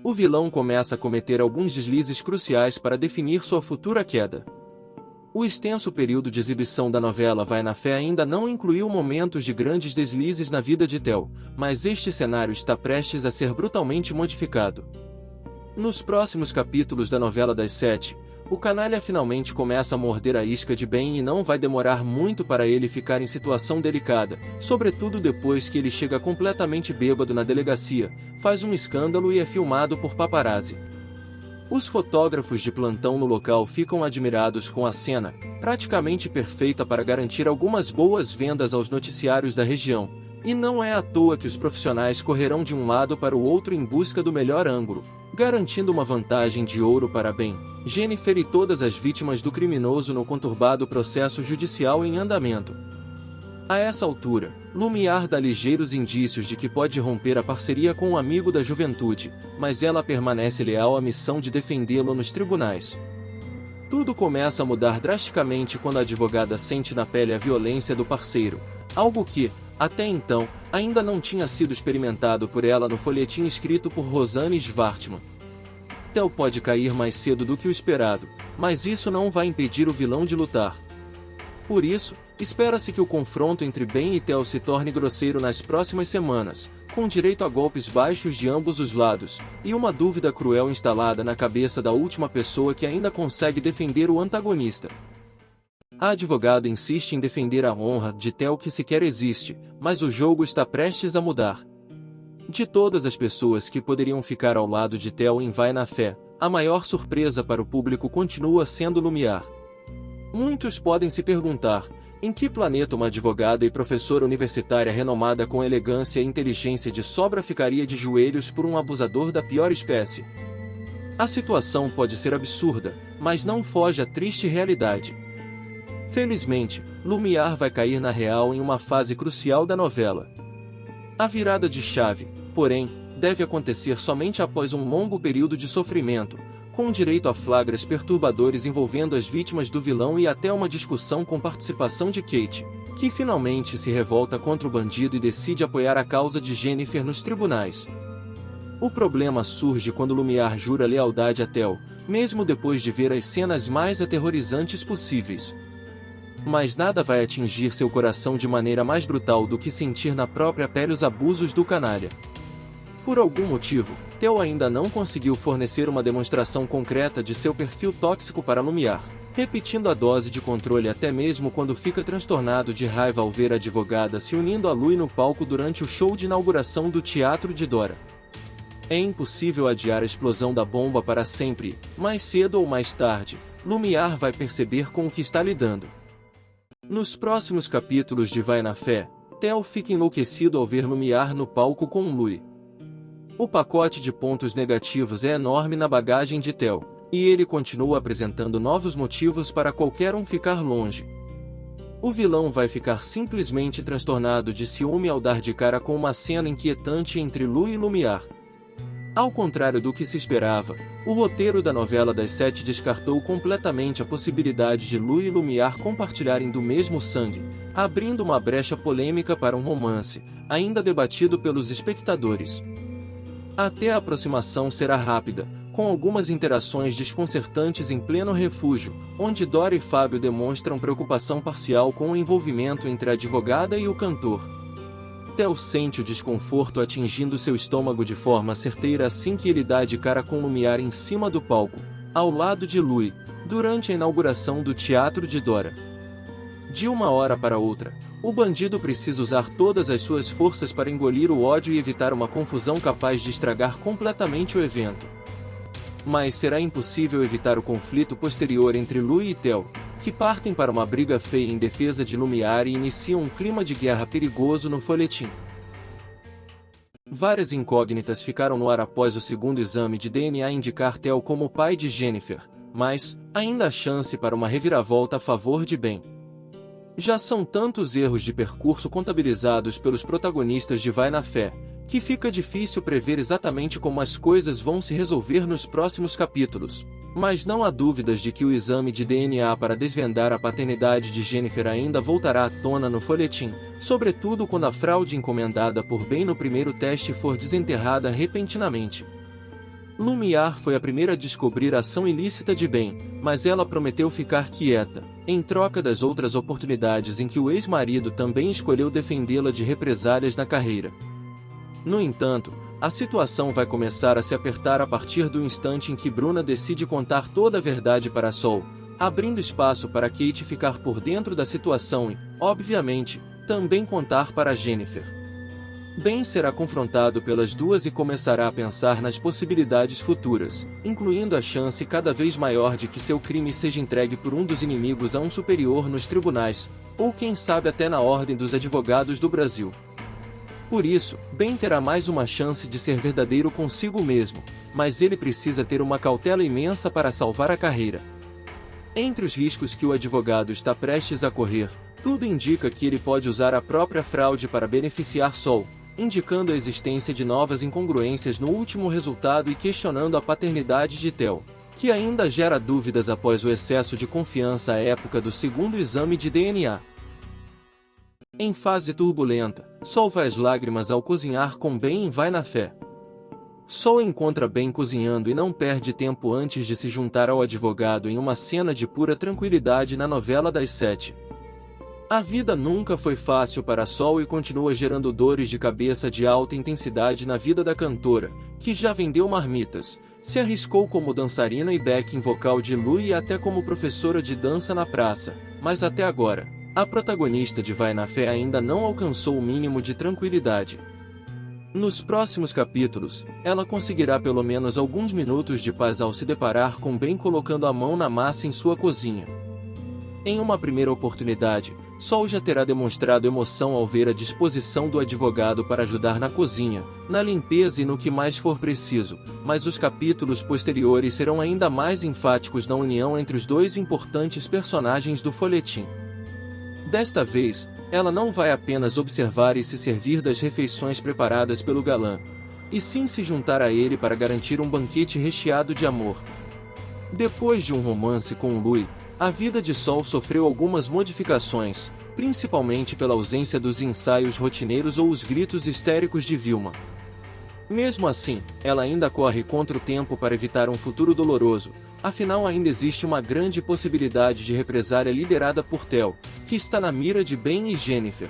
O vilão começa a cometer alguns deslizes cruciais para definir sua futura queda. O extenso período de exibição da novela Vai na Fé ainda não incluiu momentos de grandes deslizes na vida de Theo, mas este cenário está prestes a ser brutalmente modificado. Nos próximos capítulos da novela das 7, o canalha finalmente começa a morder a isca de Ben e não vai demorar muito para ele ficar em situação delicada, sobretudo depois que ele chega completamente bêbado na delegacia, faz um escândalo e é filmado por paparazzi. Os fotógrafos de plantão no local ficam admirados com a cena, praticamente perfeita para garantir algumas boas vendas aos noticiários da região, e não é à toa que os profissionais correrão de um lado para o outro em busca do melhor ângulo, garantindo uma vantagem de ouro para Ben, Jennifer e todas as vítimas do criminoso no conturbado processo judicial em andamento. A essa altura, Lumiar dá ligeiros indícios de que pode romper a parceria com um amigo da juventude, mas ela permanece leal à missão de defendê-lo nos tribunais. Tudo começa a mudar drasticamente quando a advogada sente na pele a violência do parceiro, algo que, até então, ainda não tinha sido experimentado por ela no folhetim escrito por Rosanne Schwartzman. Theo pode cair mais cedo do que o esperado, mas isso não vai impedir o vilão de lutar. Por isso, espera-se que o confronto entre Ben e Theo se torne grosseiro nas próximas semanas, com direito a golpes baixos de ambos os lados, e uma dúvida cruel instalada na cabeça da última pessoa que ainda consegue defender o antagonista. A advogada insiste em defender a honra de Theo que sequer existe, mas o jogo está prestes a mudar. De todas as pessoas que poderiam ficar ao lado de Theo em Vai na Fé, a maior surpresa para o público continua sendo Lumiar. Muitos podem se perguntar, em que planeta uma advogada e professora universitária renomada com elegância e inteligência de sobra ficaria de joelhos por um abusador da pior espécie? A situação pode ser absurda, mas não foge à triste realidade. Felizmente, Lumiar vai cair na real em uma fase crucial da novela. A virada de chave, porém, deve acontecer somente após um longo período de sofrimento, com direito a flagras perturbadores envolvendo as vítimas do vilão e até uma discussão com participação de Kate, que finalmente se revolta contra o bandido e decide apoiar a causa de Jennifer nos tribunais. O problema surge quando Lumiar jura lealdade a Theo, mesmo depois de ver as cenas mais aterrorizantes possíveis. Mas nada vai atingir seu coração de maneira mais brutal do que sentir na própria pele os abusos do canalha. Por algum motivo, Theo ainda não conseguiu fornecer uma demonstração concreta de seu perfil tóxico para Lumiar, repetindo a dose de controle até mesmo quando fica transtornado de raiva ao ver a advogada se unindo a Lui no palco durante o show de inauguração do Teatro de Dora. É impossível adiar a explosão da bomba para sempre, mais cedo ou mais tarde, Lumiar vai perceber com o que está lidando. Nos próximos capítulos de Vai na Fé, Theo fica enlouquecido ao ver Lumiar no palco com Lui. O pacote de pontos negativos é enorme na bagagem de Theo, e ele continua apresentando novos motivos para qualquer um ficar longe. O vilão vai ficar simplesmente transtornado de ciúme ao dar de cara com uma cena inquietante entre Lui e Lumiar. Ao contrário do que se esperava, o roteiro da novela das 7 descartou completamente a possibilidade de Lui e Lumiar compartilharem do mesmo sangue, abrindo uma brecha polêmica para um romance, ainda debatido pelos espectadores. Até a aproximação será rápida, com algumas interações desconcertantes em pleno refúgio, onde Dora e Fábio demonstram preocupação parcial com o envolvimento entre a advogada e o cantor. Theo sente o desconforto atingindo seu estômago de forma certeira assim que ele dá de cara com Lumiar em cima do palco, ao lado de Lui, durante a inauguração do Teatro de Dora. De uma hora para outra, o bandido precisa usar todas as suas forças para engolir o ódio e evitar uma confusão capaz de estragar completamente o evento. Mas será impossível evitar o conflito posterior entre Lui e Theo, que partem para uma briga feia em defesa de Lumiar e iniciam um clima de guerra perigoso no folhetim. Várias incógnitas ficaram no ar após o segundo exame de DNA indicar Theo como o pai de Jennifer, mas ainda há chance para uma reviravolta a favor de Ben. Já são tantos erros de percurso contabilizados pelos protagonistas de Vai na Fé, que fica difícil prever exatamente como as coisas vão se resolver nos próximos capítulos. Mas não há dúvidas de que o exame de DNA para desvendar a paternidade de Jennifer ainda voltará à tona no folhetim, sobretudo quando a fraude encomendada por Ben no primeiro teste for desenterrada repentinamente. Lumiar foi a primeira a descobrir a ação ilícita de Ben, mas ela prometeu ficar quieta, em troca das outras oportunidades em que o ex-marido também escolheu defendê-la de represálias na carreira. No entanto, a situação vai começar a se apertar a partir do instante em que Bruna decide contar toda a verdade para Sol, abrindo espaço para Kate ficar por dentro da situação e, obviamente, também contar para Jennifer. Ben será confrontado pelas duas e começará a pensar nas possibilidades futuras, incluindo a chance cada vez maior de que seu crime seja entregue por um dos inimigos a um superior nos tribunais, ou quem sabe até na Ordem dos Advogados do Brasil. Por isso, Ben terá mais uma chance de ser verdadeiro consigo mesmo, mas ele precisa ter uma cautela imensa para salvar a carreira. Entre os riscos que o advogado está prestes a correr, tudo indica que ele pode usar a própria fraude para beneficiar Sol, indicando a existência de novas incongruências no último resultado e questionando a paternidade de Theo, que ainda gera dúvidas após o excesso de confiança à época do segundo exame de DNA. Em fase turbulenta, Sol vai às lágrimas ao cozinhar com Ben e vai na fé. Sol encontra Ben cozinhando e não perde tempo antes de se juntar ao advogado em uma cena de pura tranquilidade na novela das 7. A vida nunca foi fácil para Sol e continua gerando dores de cabeça de alta intensidade na vida da cantora, que já vendeu marmitas, se arriscou como dançarina e backing vocal de Lu e até como professora de dança na praça, mas até agora, a protagonista de Vai na Fé ainda não alcançou o mínimo de tranquilidade. Nos próximos capítulos, ela conseguirá pelo menos alguns minutos de paz ao se deparar com Ben colocando a mão na massa em sua cozinha. Em uma primeira oportunidade, Sol já terá demonstrado emoção ao ver a disposição do advogado para ajudar na cozinha, na limpeza e no que mais for preciso, mas os capítulos posteriores serão ainda mais enfáticos na união entre os dois importantes personagens do folhetim. Desta vez, ela não vai apenas observar e se servir das refeições preparadas pelo galã, e sim se juntar a ele para garantir um banquete recheado de amor. Depois de um romance com Louis, a vida de Sol sofreu algumas modificações, principalmente pela ausência dos ensaios rotineiros ou os gritos histéricos de Vilma. Mesmo assim, ela ainda corre contra o tempo para evitar um futuro doloroso, afinal ainda existe uma grande possibilidade de represália liderada por Theo, que está na mira de Ben e Jennifer.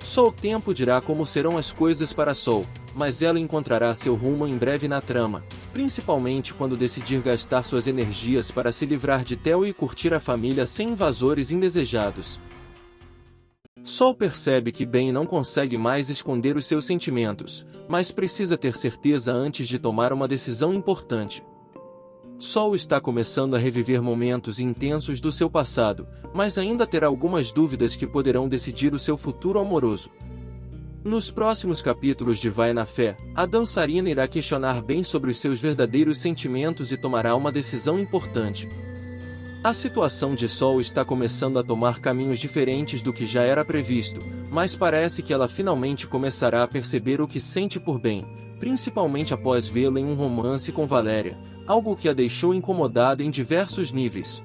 Só o tempo dirá como serão as coisas para Sol, mas ela encontrará seu rumo em breve na trama, principalmente quando decidir gastar suas energias para se livrar de Theo e curtir a família sem invasores indesejados. Sol percebe que Ben não consegue mais esconder os seus sentimentos, mas precisa ter certeza antes de tomar uma decisão importante. Sol está começando a reviver momentos intensos do seu passado, mas ainda terá algumas dúvidas que poderão decidir o seu futuro amoroso. Nos próximos capítulos de Vai na Fé, a dançarina irá questionar Ben sobre os seus verdadeiros sentimentos e tomará uma decisão importante. A situação de Sol está começando a tomar caminhos diferentes do que já era previsto, mas parece que ela finalmente começará a perceber o que sente por Ben, principalmente após vê-lo em um romance com Valéria, algo que a deixou incomodada em diversos níveis.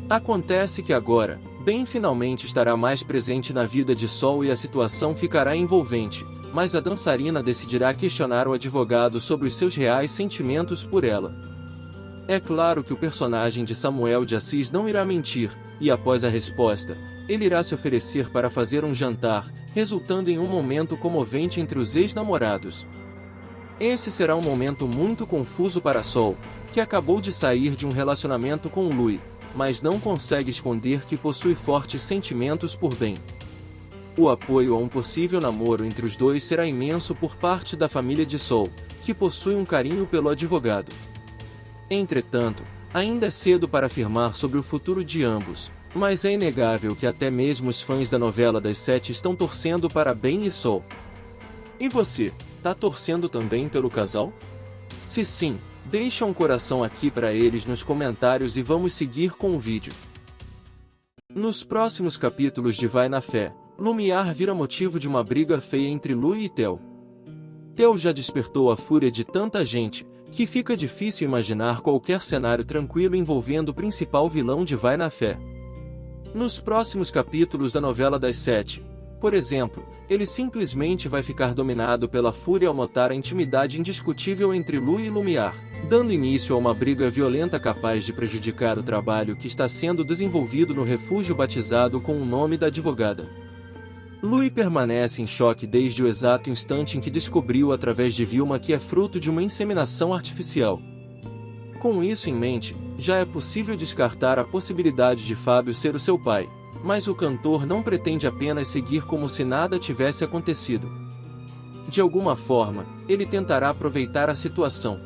Acontece que agora, Ben finalmente estará mais presente na vida de Sol e a situação ficará envolvente, mas a dançarina decidirá questionar o advogado sobre os seus reais sentimentos por ela. É claro que o personagem de Samuel de Assis não irá mentir, e após a resposta, ele irá se oferecer para fazer um jantar, resultando em um momento comovente entre os ex-namorados. Esse será um momento muito confuso para Sol, que acabou de sair de um relacionamento com Louis, mas não consegue esconder que possui fortes sentimentos por Ben. O apoio a um possível namoro entre os dois será imenso por parte da família de Sol, que possui um carinho pelo advogado. Entretanto, ainda é cedo para afirmar sobre o futuro de ambos, mas é inegável que até mesmo os fãs da novela das 7 estão torcendo para Ben e Sol. E você, tá torcendo também pelo casal? Se sim, deixa um coração aqui para eles nos comentários e vamos seguir com o vídeo. Nos próximos capítulos de Vai na Fé, Lumiar vira motivo de uma briga feia entre Lu e Theo. Theo já despertou a fúria de tanta gente, que fica difícil imaginar qualquer cenário tranquilo envolvendo o principal vilão de Vai na Fé. Nos próximos capítulos da novela das 7, Por exemplo, ele simplesmente vai ficar dominado pela fúria ao notar a intimidade indiscutível entre Lu e Lumiar, dando início a uma briga violenta capaz de prejudicar o trabalho que está sendo desenvolvido no refúgio batizado com o nome da advogada. Louis permanece em choque desde o exato instante em que descobriu através de Vilma que é fruto de uma inseminação artificial. Com isso em mente, já é possível descartar a possibilidade de Fábio ser o seu pai, mas o cantor não pretende apenas seguir como se nada tivesse acontecido. De alguma forma, ele tentará aproveitar a situação.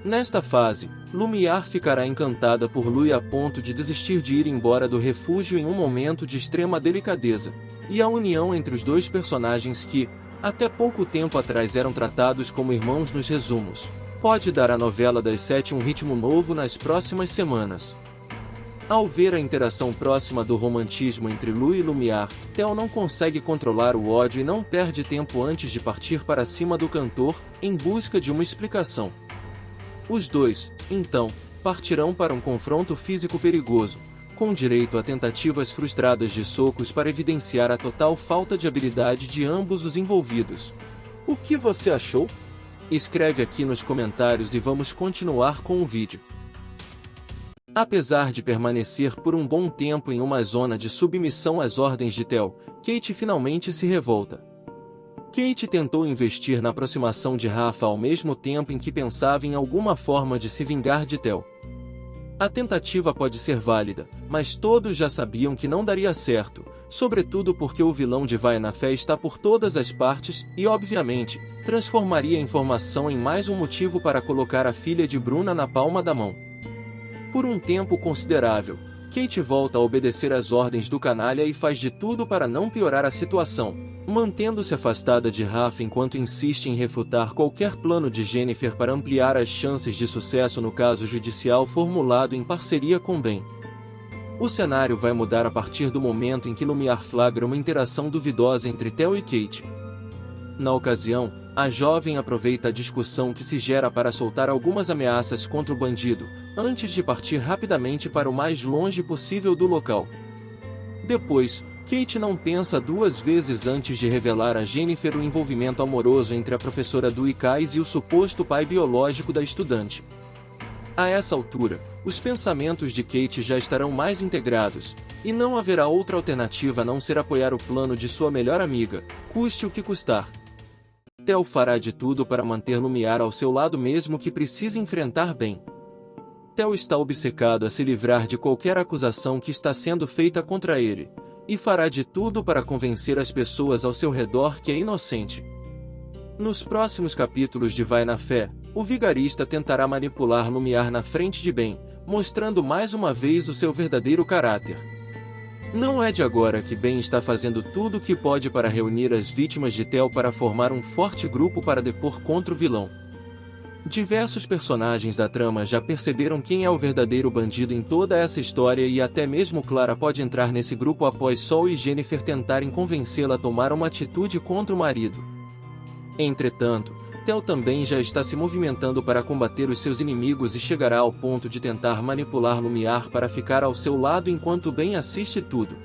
Nesta fase, Lumiar ficará encantada por Louis a ponto de desistir de ir embora do refúgio em um momento de extrema delicadeza. E a união entre os dois personagens que, até pouco tempo atrás eram tratados como irmãos nos resumos, pode dar à novela das 7 um ritmo novo nas próximas semanas. Ao ver a interação próxima do romantismo entre Lu e Lumiar, Theo não consegue controlar o ódio e não perde tempo antes de partir para cima do cantor, em busca de uma explicação. Os dois, então, partirão para um confronto físico perigoso, com direito a tentativas frustradas de socos para evidenciar a total falta de habilidade de ambos os envolvidos. O que você achou? Escreve aqui nos comentários e vamos continuar com o vídeo. Apesar de permanecer por um bom tempo em uma zona de submissão às ordens de Theo, Kate finalmente se revolta. Kate tentou investir na aproximação de Rafa ao mesmo tempo em que pensava em alguma forma de se vingar de Theo. A tentativa pode ser válida, mas todos já sabiam que não daria certo, sobretudo porque o vilão de Vai na Fé está por todas as partes e, obviamente, transformaria a informação em mais um motivo para colocar a filha de Bruna na palma da mão. Por um tempo considerável, Kate volta a obedecer às ordens do canalha e faz de tudo para não piorar a situação, mantendo-se afastada de Rafa enquanto insiste em refutar qualquer plano de Jennifer para ampliar as chances de sucesso no caso judicial formulado em parceria com Ben. O cenário vai mudar a partir do momento em que Lumiar flagra uma interação duvidosa entre Theo e Kate. Na ocasião, a jovem aproveita a discussão que se gera para soltar algumas ameaças contra o bandido, antes de partir rapidamente para o mais longe possível do local. Depois, Kate não pensa duas vezes antes de revelar a Jennifer o envolvimento amoroso entre a professora Dewey Kais e o suposto pai biológico da estudante. A essa altura, os pensamentos de Kate já estarão mais integrados, e não haverá outra alternativa a não ser apoiar o plano de sua melhor amiga, custe o que custar. Theo fará de tudo para manter Lumiar ao seu lado mesmo que precise enfrentar Ben. Theo está obcecado a se livrar de qualquer acusação que está sendo feita contra ele, e fará de tudo para convencer as pessoas ao seu redor que é inocente. Nos próximos capítulos de Vai na Fé, o vigarista tentará manipular Lumiar na frente de Ben, mostrando mais uma vez o seu verdadeiro caráter. Não é de agora que Ben está fazendo tudo o que pode para reunir as vítimas de Theo para formar um forte grupo para depor contra o vilão. Diversos personagens da trama já perceberam quem é o verdadeiro bandido em toda essa história e até mesmo Clara pode entrar nesse grupo após Sol e Jennifer tentarem convencê-la a tomar uma atitude contra o marido. Entretanto, Theo também já está se movimentando para combater os seus inimigos e chegará ao ponto de tentar manipular Lumiar para ficar ao seu lado enquanto Ben assiste tudo.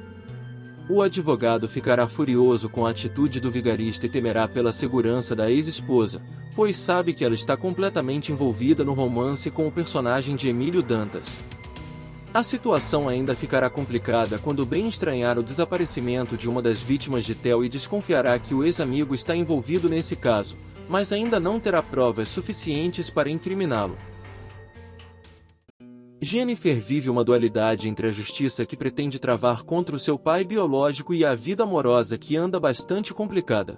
O advogado ficará furioso com a atitude do vigarista e temerá pela segurança da ex-esposa, pois sabe que ela está completamente envolvida no romance com o personagem de Emílio Dantas. A situação ainda ficará complicada quando Ben estranhar o desaparecimento de uma das vítimas de Theo e desconfiará que o ex-amigo está envolvido nesse caso, mas ainda não terá provas suficientes para incriminá-lo. Jennifer vive uma dualidade entre a justiça que pretende travar contra o seu pai biológico e a vida amorosa que anda bastante complicada.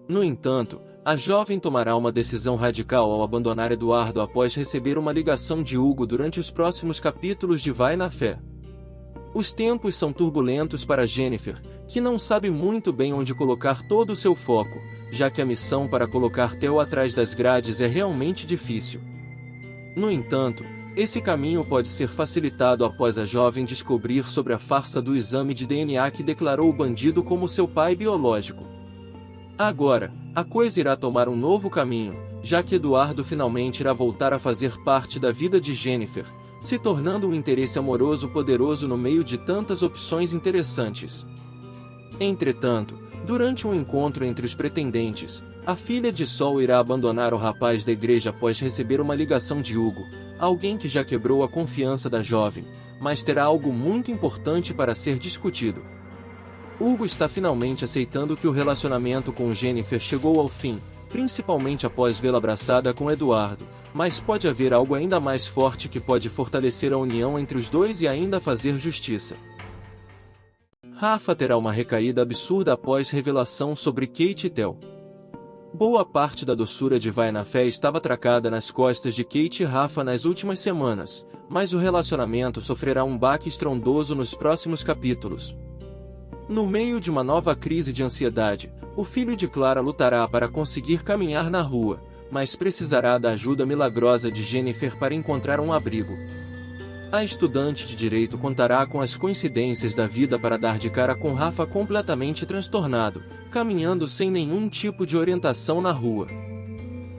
No entanto, a jovem tomará uma decisão radical ao abandonar Eduardo após receber uma ligação de Hugo durante os próximos capítulos de Vai na Fé. Os tempos são turbulentos para Jennifer, que não sabe muito bem onde colocar todo o seu foco, já que a missão para colocar Theo atrás das grades é realmente difícil. No entanto, esse caminho pode ser facilitado após a jovem descobrir sobre a farsa do exame de DNA que declarou o bandido como seu pai biológico. Agora, a coisa irá tomar um novo caminho, já que Eduardo finalmente irá voltar a fazer parte da vida de Jennifer, se tornando um interesse amoroso poderoso no meio de tantas opções interessantes. Entretanto, durante um encontro entre os pretendentes, a filha de Sol irá abandonar o rapaz da igreja após receber uma ligação de Hugo, alguém que já quebrou a confiança da jovem, mas terá algo muito importante para ser discutido. Hugo está finalmente aceitando que o relacionamento com Jennifer chegou ao fim, principalmente após vê-la abraçada com Eduardo, mas pode haver algo ainda mais forte que pode fortalecer a união entre os dois e ainda fazer justiça. Rafa terá uma recaída absurda após revelação sobre Kate e Theo. Boa parte da doçura de Vai na Fé estava atracada nas costas de Kate e Rafa nas últimas semanas, mas o relacionamento sofrerá um baque estrondoso nos próximos capítulos. No meio de uma nova crise de ansiedade, o filho de Clara lutará para conseguir caminhar na rua, mas precisará da ajuda milagrosa de Jennifer para encontrar um abrigo. A estudante de direito contará com as coincidências da vida para dar de cara com Rafa completamente transtornado, caminhando sem nenhum tipo de orientação na rua.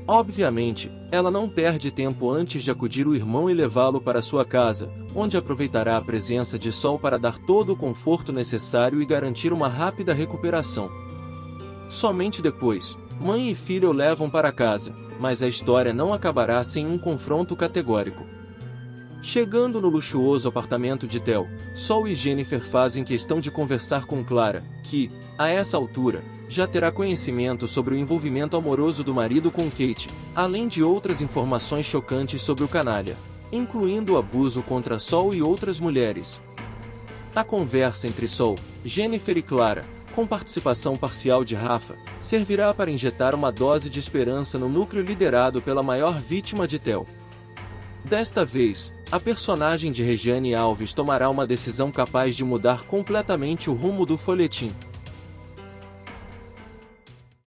Obviamente, ela não perde tempo antes de acudir o irmão e levá-lo para sua casa, onde aproveitará a presença de Sol para dar todo o conforto necessário e garantir uma rápida recuperação. Somente depois, mãe e filho o levam para casa, mas a história não acabará sem um confronto categórico. Chegando no luxuoso apartamento de Theo, Sol e Jennifer fazem questão de conversar com Clara, que, a essa altura, já terá conhecimento sobre o envolvimento amoroso do marido com Kate, além de outras informações chocantes sobre o canalha, incluindo o abuso contra Sol e outras mulheres. A conversa entre Sol, Jennifer e Clara, com participação parcial de Rafa, servirá para injetar uma dose de esperança no núcleo liderado pela maior vítima de Theo. Desta vez, a personagem de Regiane Alves tomará uma decisão capaz de mudar completamente o rumo do folhetim.